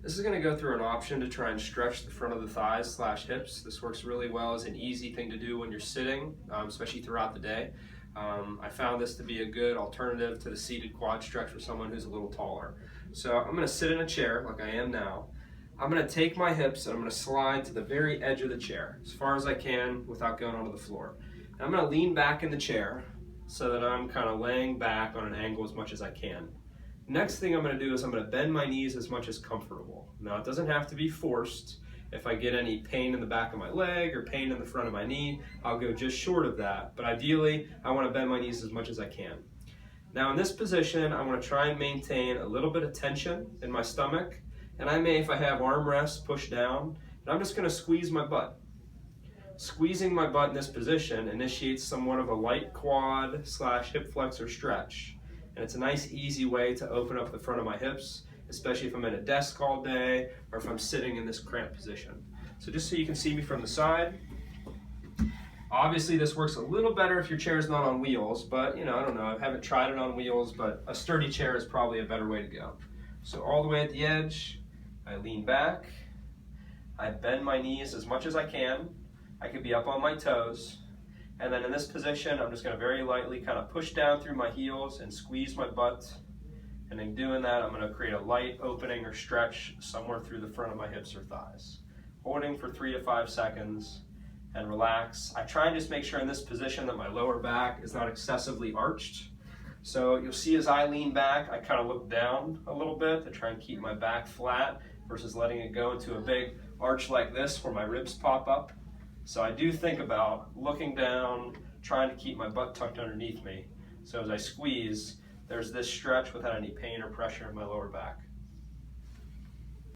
This is going to go through an option to try and stretch the front of the thighs / hips. This works really well as an easy thing to do when you're sitting, especially throughout the day. I found this to be a good alternative to the seated quad stretch for someone who's a little taller. So I'm going to sit in a chair like I am now. I'm going to take my hips and I'm going to slide to the very edge of the chair as far as I can without going onto the floor. And I'm going to lean back in the chair so that I'm kind of laying back on an angle as much as I can. Next thing I'm going to do is I'm going to bend my knees as much as comfortable. Now it doesn't have to be forced. If I get any pain in the back of my leg or pain in the front of my knee, I'll go just short of that. But ideally, I want to bend my knees as much as I can. Now in this position, I want to try and maintain a little bit of tension in my stomach. And I may, if I have armrests, push down. And I'm just going to squeeze my butt. Squeezing my butt in this position initiates somewhat of a light quad / hip flexor stretch. And it's a nice, easy way to open up the front of my hips, especially if I'm at a desk all day or if I'm sitting in this cramped position. So just so you can see me from the side. Obviously this works a little better if your chair is not on wheels, but I don't know, I haven't tried it on wheels, but a sturdy chair is probably a better way to go. So all the way at the edge, I lean back, I bend my knees as much as I can. I could be up on my toes. And then in this position, I'm just going to very lightly kind of push down through my heels and squeeze my butt. And in doing that, I'm going to create a light opening or stretch somewhere through the front of my hips or thighs. Holding for 3 to 5 seconds and relax. I try and just make sure in this position that my lower back is not excessively arched. So you'll see as I lean back, I kind of look down a little bit to try and keep my back flat versus letting it go into a big arch like this where my ribs pop up. So I do think about looking down, trying to keep my butt tucked underneath me. So as I squeeze, there's this stretch without any pain or pressure in my lower back.